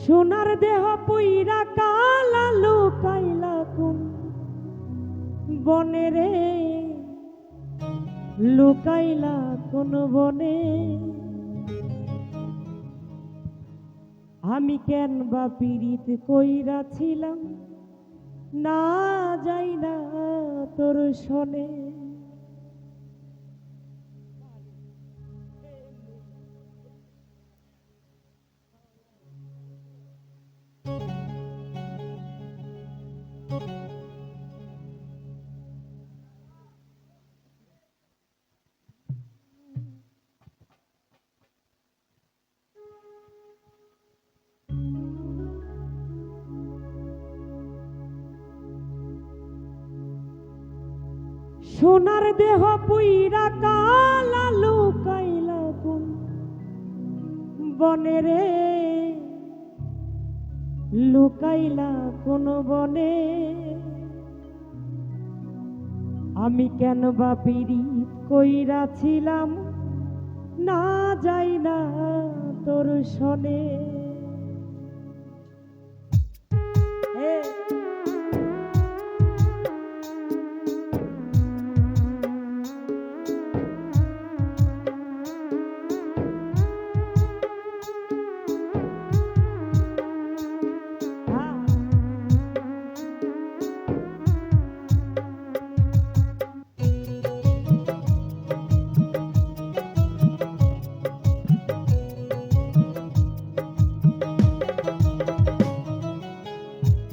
সোনার দেহ পুইরা কালা লুকাইলা কোন বনে রে, লুকাইলা কোন বনে। আমি কেন বা পীড়িত কইরাছিলাম না যাই না তোর শোনে। সোনার দেহ পুইরা কালা লুকাইলা কোন বনে রে, লুকাইলা কোন বনে। আমি কেন বা পীড়িত কইরাছিলাম না যাই না তোর শোনে।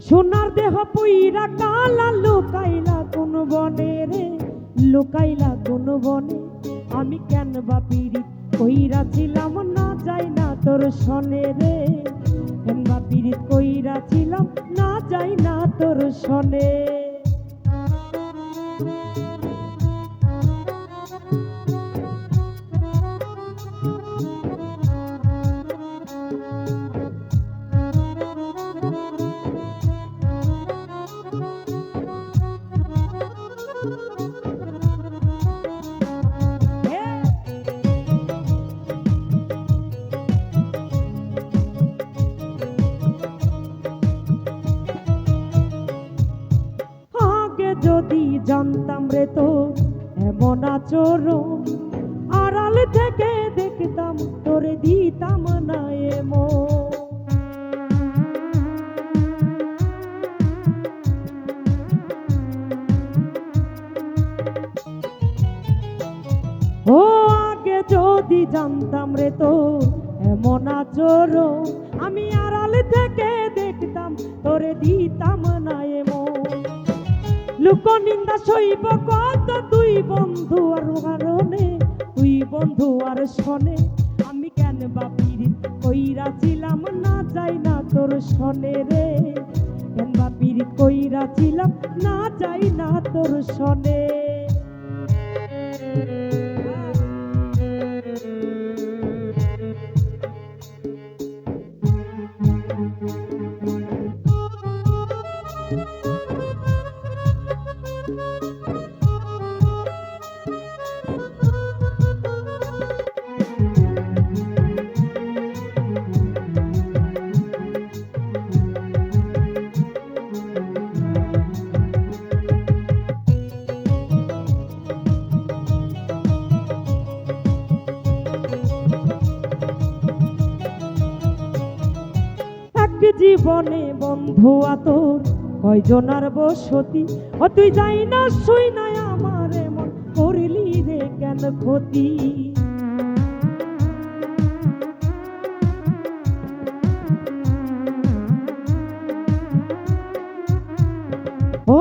সোনার দেহ পুইরা কালা লুকাইলা কোন বনে রে, লুকাইলা কোন বনে। আমি কেন বা পীড়িত কইরাছিলাম না যাই না তোর শোনে রে, কেন বা পীড়িত কইরাছিলাম না যাই না তোর শোনে। যদি জানতাম রে তোর এমন আচরণ, আড়াল থেকে দেখতাম তোরে দিতাম না এমন। ও আগে যদি জানতাম রে তোর এমন আচরণ, আমি আড়াল থেকে দেখতাম তোরে দিতাম না এমন। লোক নিন্দা সইব কত তুই বন্ধু আর কারণে, তুই বন্ধু আর শোনে। আমি কেন বা পীড়িত কইরাছিলাম না যাই না তোর শোনে রে, কেন বা পীড়িত কইরাছিলাম না যাই না তোর শোনে। জীবনে বন্ধু তোর কয়জনার বসতি, ও তুই যাই না শুই নাই আমার এমন করলি রে কেন ক্ষতি। ও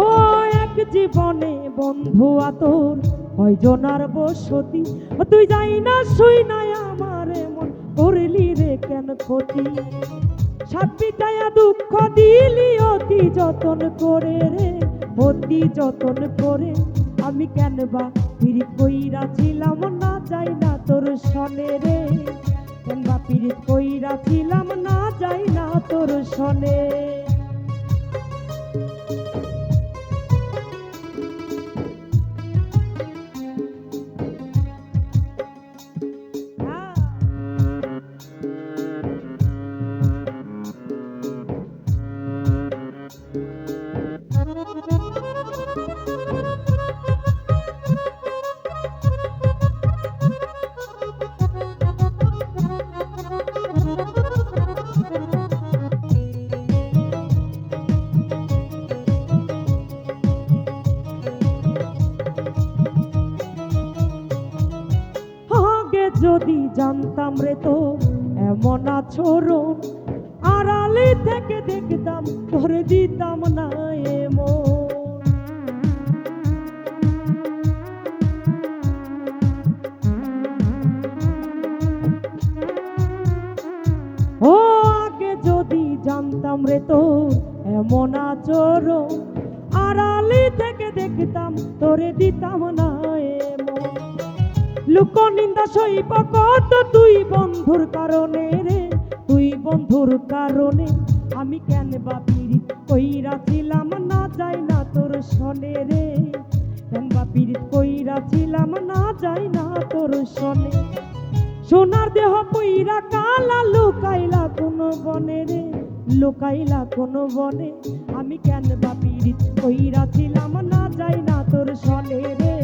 এক জীবনে বন্ধু তোর কয়জনার বসতি, ও তুই যাই না শুই নাই আমার এমন করলি রে কেন ক্ষতি। সাপিটায়া দুঃখ দিলি অতি যতন করে রে, অতি যতন করে। আমি কেন বা পীড়িত কইরাছিলাম না যাই না তোর শোনে রে, কেন বা পীড়িত কইরাছিলাম না যাই না তোর শোনে। যদি জানতাম রে তো এমন আচরণ, আড়ালে থেকে দেখতাম ধরে দিতাম না এমন। ও আগে যদি জানতাম রে তো এমন আচরণ, আড়ালে থেকে দেখতাম তোরে দিতাম না এমন। লোক নিন্দা সইব কত তুই বন্ধুর কারণে রে, তুই বন্ধুর কারণে আমি কেন বা পীড়িত কইরাছিলাম না যাই না তোর সনে রে, কেন বা পীড়িত কইরাছিলাম না যাই না তোর সনে। সোনার দেহ কইরা কালা লুকাইলা কোন বনে রে, লুকাইলা কোন বনে আমি কেন বা পীড়িত কইরাছিলাম না যাই না তোর সনে রে,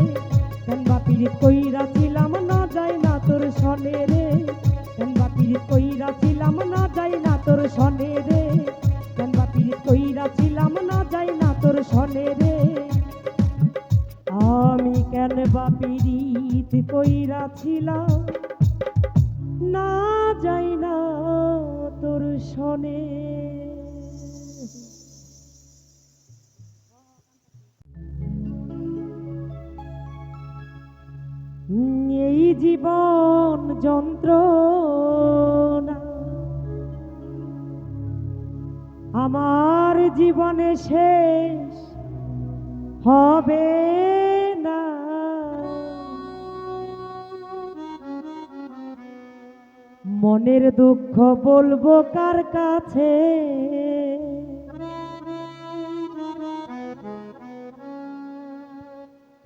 কেন বা পীড়িত কইরাছিলাম না যাই না তোর সনে রে, কেন বা পীড়িত কইরাছিলাম না যাই না তোর সনে রে, কেন বা পীড়িত কইরাছিলাম না যাই না তোর সনে রে। আমি কেন বা পীড়িত কইরাছিলাম না যাই না তোর সনে। এই জীবন যন্ত্রণা আমার জীবনে শেষ হবে না, মনের দুঃখ বলবো কার কাছে,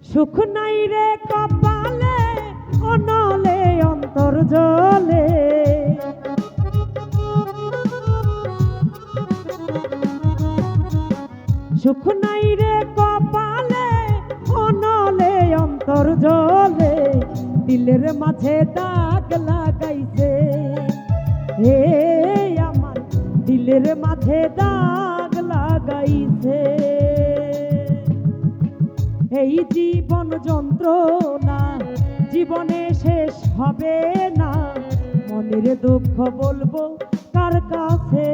সুখ নাই রে কপালে অনলে অন্তর জলে, সুখ নাই রে কপালে অনলে অন্তর জলে, দিলের মাঝে দাগ লাগাইছে হে আমার, দিলের মাঝে দাগ লাগাইছে। এই জীবন যন্ত্রণা জীবনে শেষ হবে না, মনের দুঃখ বলবো কার কাছে,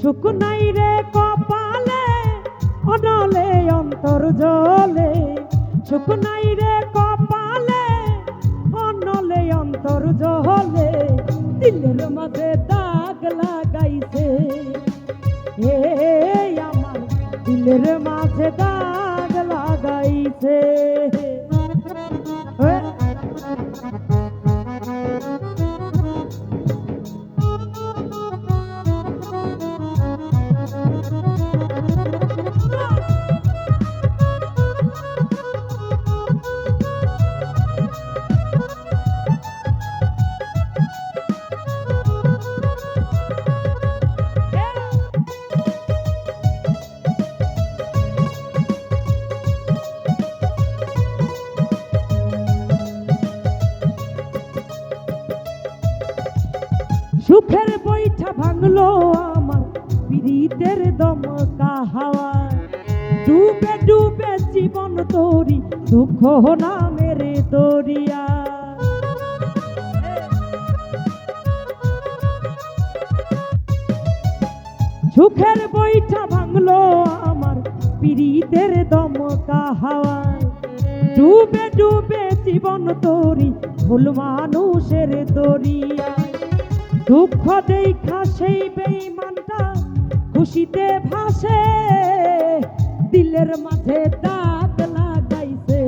সুখ নাই রে কপালে অনলে অন্তর জলে, সুখ নাই রে কপালে অনলে অন্তর জলে, দিলের মাঝে দাগ লাগাইছে হে আমার, দিলের মাঝে দাগ লাগাইছে। সুখের বৈঠা ভাঙলো আমার পীড়িতের দমকা হাওয়া, ডুবে ডুবে জীবন তোরি দুঃখ নামের দরিয়া। সুখের বৈঠা ভাঙলো আমার পীড়িতের দমকা হাওয়া, ডুবে ডুবে জীবন তোরি ভুল মানুষের দরিয়া। দুঃখ দেখা সেই বেঈমানটা খুশিতে ভাসে, দিলের মাঝে দাগ লাগাইছে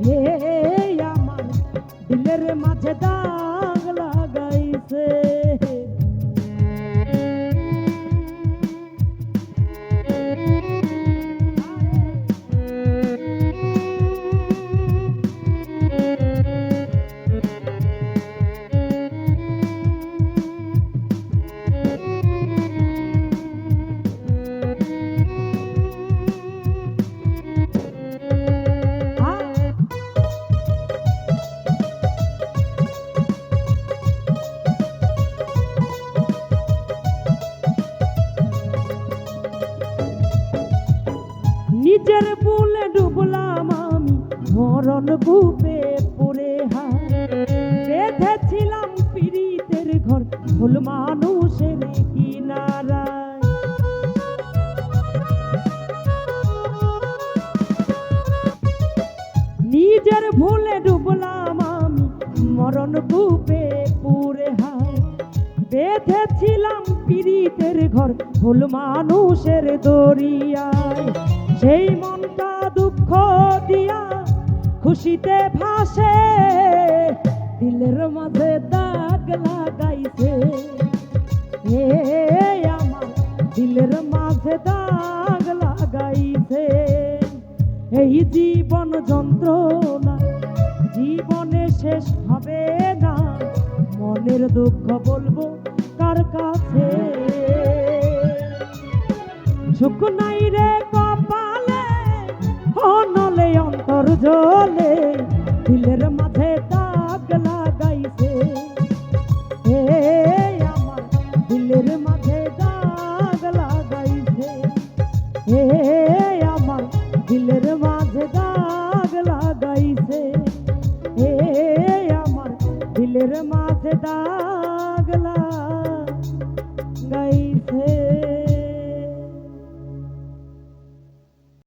হে আমার, দিলের মাঝে দাগ লাগাইছে। মরণ কূপে পড়ে হায় বেঁধেছিলাম পীড়িতের ঘর ভুল মানুষের কিনারায়। নিজের ভুলে ডুবলাম আমি মরণ কূপে পুরে হায় বেঁধেছিলাম পীড়িতের ঘর ভুল মানুষের দরিয়ায়। সেই মনটা দুঃখ দিয়া খুশিতে ভাসে দিলের মাঝে দাগ লাগাইছে হে আমার দিলের মাঝে দাগ লাগাইছে। এই জীবন যন্ত্রণা জীবনে শেষ হবে না মনের দুঃখ বলবো কার কাছে। সুখ নাই রে কপালে অনলে অন্তর জলে দিলের